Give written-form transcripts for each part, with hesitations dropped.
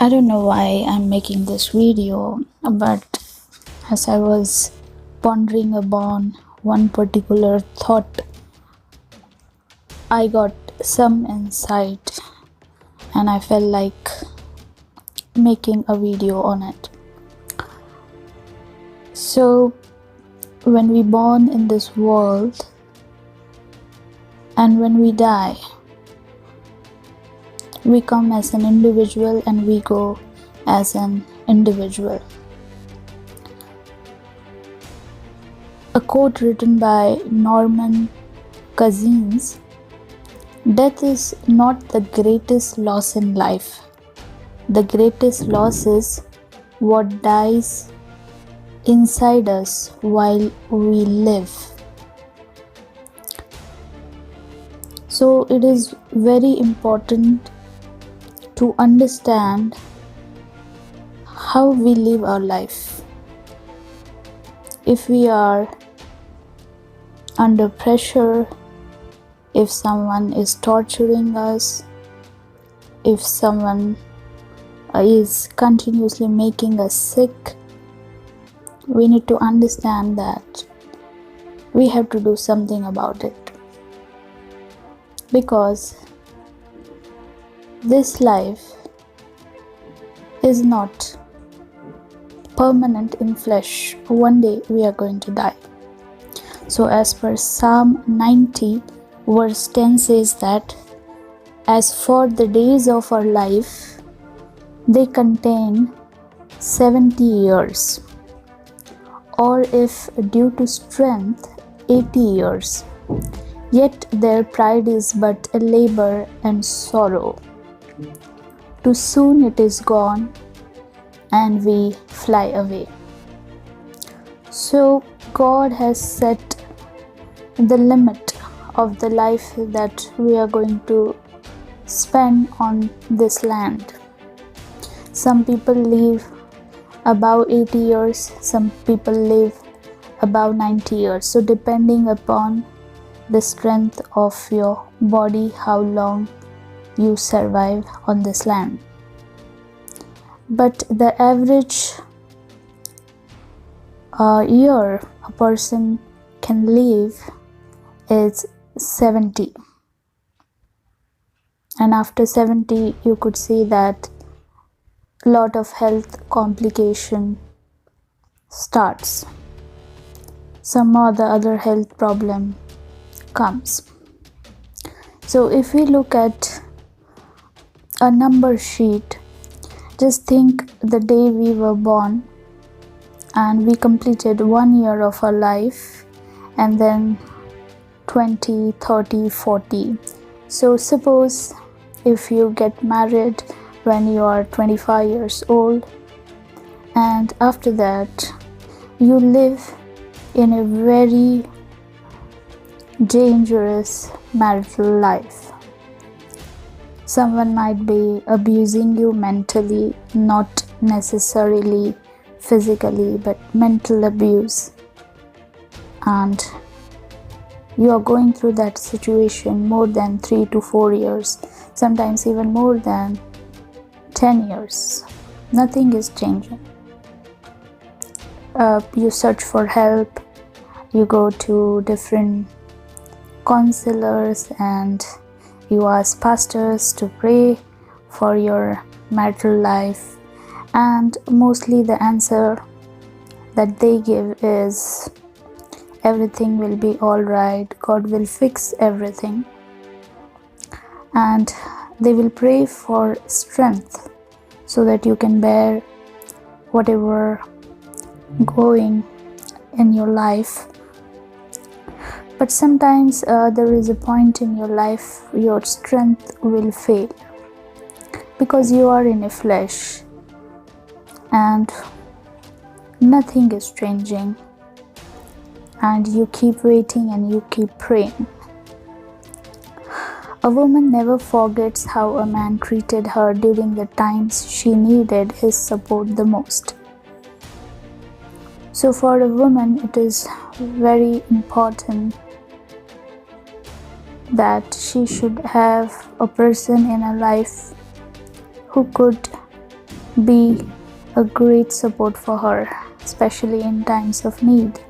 I don't know why I'm making this video, but as I was pondering upon one particular thought, I got some insight and I felt like making a video on it. So, when we born in this world and when we die, we come as an individual and we go as an individual. A quote written by Norman Cousins: "Death is not the greatest loss in life. The greatest loss is what dies inside us while we live." So it is very important to understand how we live our life. If we are under pressure, if someone is torturing us, if someone is continuously making us sick, we need to understand that we have to do something about it. Because this life is not permanent in flesh. One day we are going to die. So as per Psalm 90 verse 10 says that, "As for the days of our life, they contain 70 years, or if due to strength, 80 years. Yet their pride is but a labor and sorrow. Too soon it is gone, and we fly away." So God has set the limit of the life that we are going to spend on this land. Some people live above 80 years, some people live above 90 years. So depending upon the strength of your body, how long you survive on this land. But the average year a person can live is 70. And after 70, you could see that a lot of health complication starts. Some other health problem comes. So if we look at a number sheet, just think the day we were born and we completed 1 year of our life, and then 20, 30, 40. So suppose if you get married when you are 25 years old, and after that you live in a very dangerous marital life. Someone might be abusing you mentally, not necessarily physically, but mental abuse. And you are going through that situation more than 3 to 4 years, sometimes even more than 10 years. Nothing is changing. You search for help, you go to different counselors and you ask pastors to pray for your marital life, and mostly the answer that they give is everything will be all right, God will fix everything, and they will pray for strength so that you can bear whatever going in your life. But sometimes there is a point in your life your strength will fail because you are in a flesh and nothing is changing, and you keep waiting and you keep praying. A woman never forgets how a man treated her during the times she needed his support the most. So for a woman, it is very important that she should have a person in her life who could be a great support for her, especially in times of need.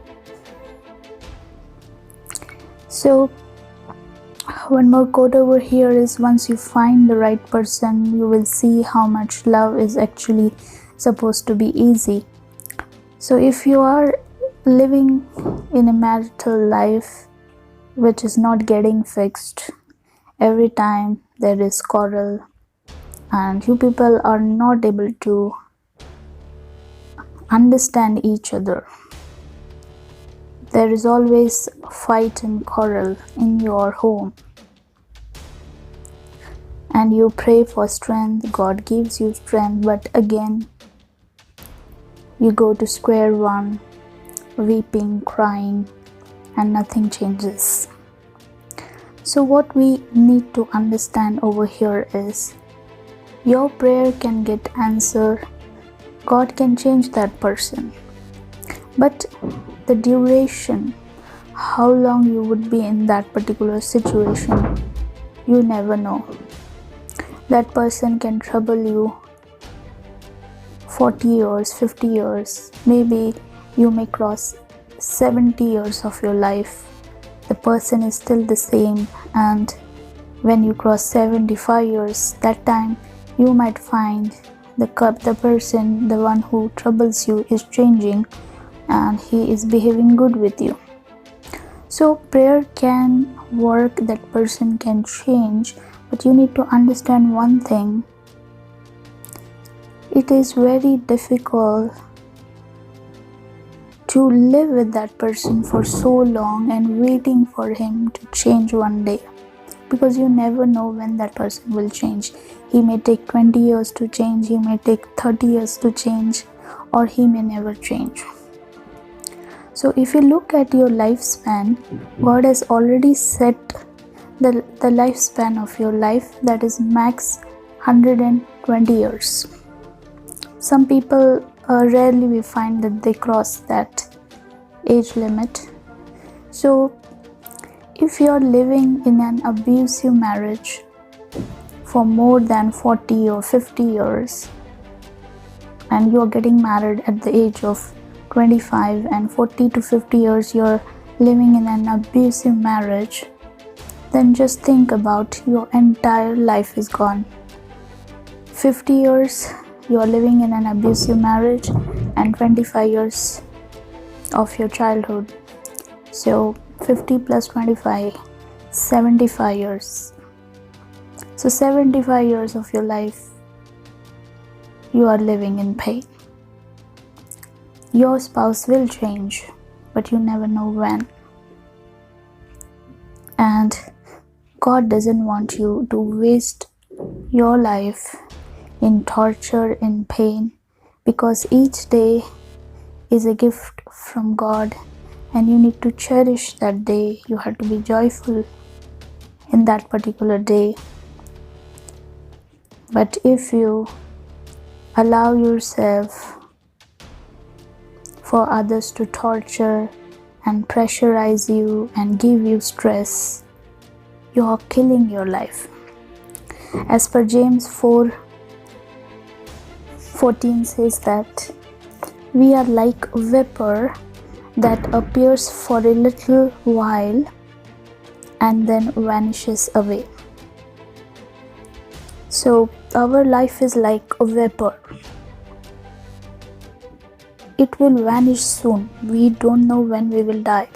So one more quote over here is, once you find the right person, you will see how much love is actually supposed to be easy. So if you are living in a marital life which is not getting fixed, every time there is quarrel and you people are not able to understand each other, there is always fight and quarrel in your home, and you pray for strength, God gives you strength, but again you go to square one, weeping, crying, and nothing changes. So what we need to understand over here is, your prayer can get answered, God can change that person, but the duration, how long you would be in that particular situation, you never know. That person can trouble you 40 years, 50 years, maybe you may cross 70 years of your life. The person is still the same, and when you cross 75 years, that time you might find the person, the one who troubles you, is changing and he is behaving good with you. So prayer can work, that person can change, but you need to understand one thing. It is very difficult to live with that person for so long and waiting for him to change one day, because you never know when that person will change. He may take 20 years to change, he may take 30 years to change, or he may never change. So if you look at your lifespan, God has already set the lifespan of your life, that is max 120 years. Some people rarely we find that they cross that age limit. So if you are living in an abusive marriage for more than 40 or 50 years, and you are getting married at the age of 25, and 40 to 50 years you are living in an abusive marriage, then just think about your entire life is gone. 50 years you are living in an abusive marriage, and 25 years of your childhood. So 50 plus 25, 75 years. So 75 years of your life you are living in pain. Your spouse will change, but you never know when. And God doesn't want you to waste your life in torture, in pain, because each day is a gift from God, and you need to cherish that day. You have to be joyful in that particular day. But if you allow yourself for others to torture and pressurize you and give you stress, you are killing your life. As per James 4:14 says that we are like vapor that appears for a little while and then vanishes away. So our life is like a vapor. It will vanish soon. We don't know when we will die.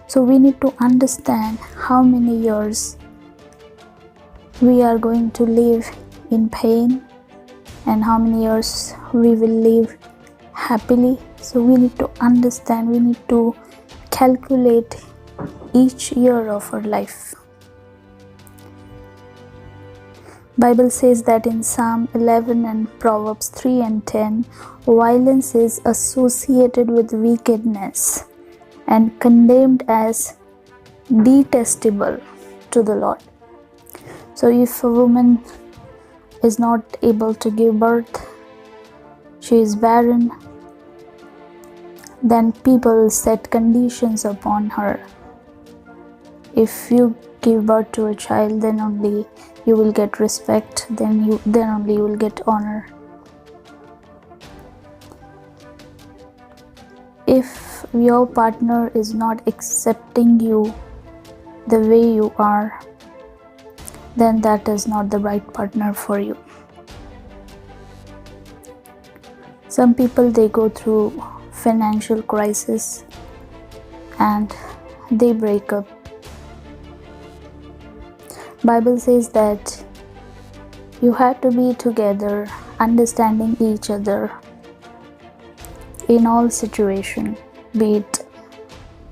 So we need to understand how many years we are going to live in pain and how many years we will live happily. So we need to understand, we need to calculate each year of our life. Bible says that in Psalm 11 and Proverbs 3 and 10, violence is associated with wickedness and condemned as detestable to the Lord. So if a woman is not able to give birth, she is barren, then people set conditions upon her. If you give birth to a child, then only you will get respect, then only you will get honor. If your partner is not accepting you the way you are, then that is not the right partner for you. Some people, they go through financial crisis and they break up. Bible says that you have to be together, understanding each other in all situation, be it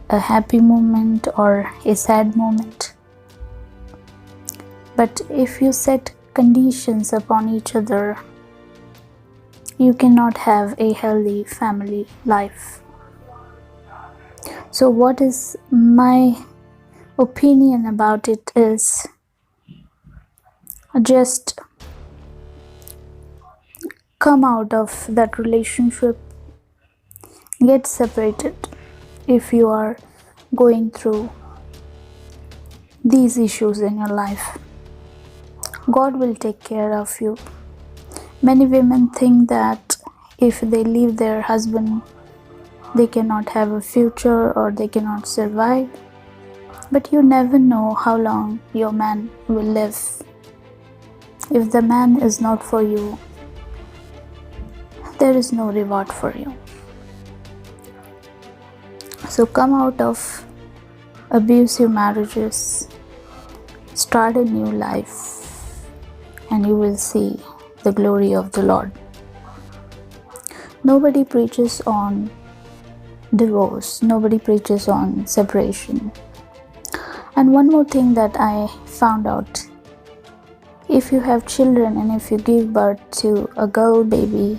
a happy moment or a sad moment. But if you set conditions upon each other, you cannot have a healthy family life. So what is my opinion about it is, just come out of that relationship, get separated if you are going through these issues in your life. God will take care of you. Many women think that if they leave their husband, they cannot have a future or they cannot survive. But you never know how long your man will live. If the man is not for you, there is no reward for you. So come out of abusive marriages, start a new life, and you will see the glory of the Lord. Nobody preaches on divorce, nobody preaches on separation. And one more thing that I found out, if you have children and if you give birth to a girl baby,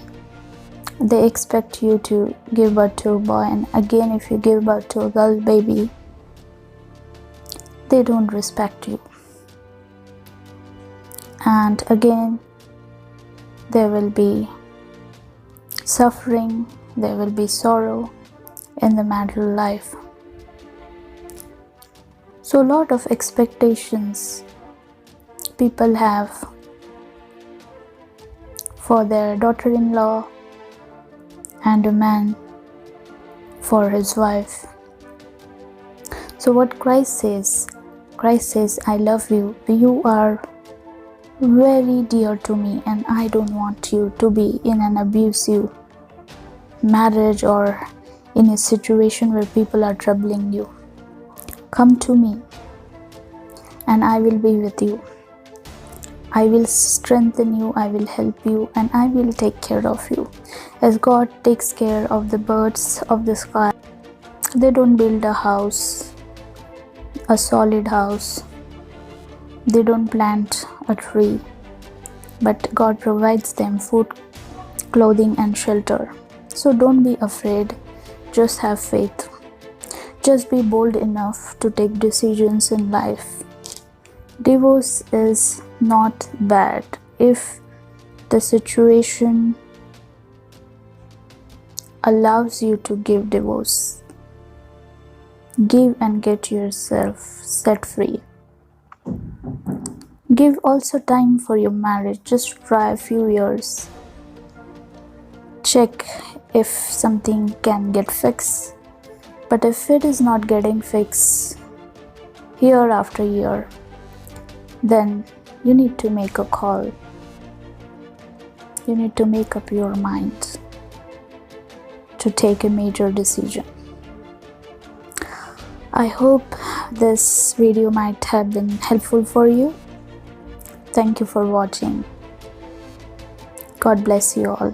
they expect you to give birth to a boy, and again if you give birth to a girl baby, they don't respect you. And again, there will be suffering, there will be sorrow in the marital life. So a lot of expectations people have for their daughter-in-law and a man for his wife. So what Christ says, I love you, you are very dear to me, and I don't want you to be in an abusive marriage or in a situation where people are troubling you. Come to me and I will be with you. I will strengthen you, I will help you, and I will take care of you. As God takes care of the birds of the sky. They don't build a house, a solid house. They don't plant a tree, but God provides them food, clothing, and shelter. So don't be afraid, just have faith. Just be bold enough to take decisions in life. Divorce is not bad if the situation allows you to give divorce. Give and get yourself set free. Give also time for your marriage. Just try a few years. Check if something can get fixed. But if it is not getting fixed year after year, then you need to make a call. You need to make up your mind to take a major decision. I hope this video might have been helpful for you. Thank you for watching. God bless you all.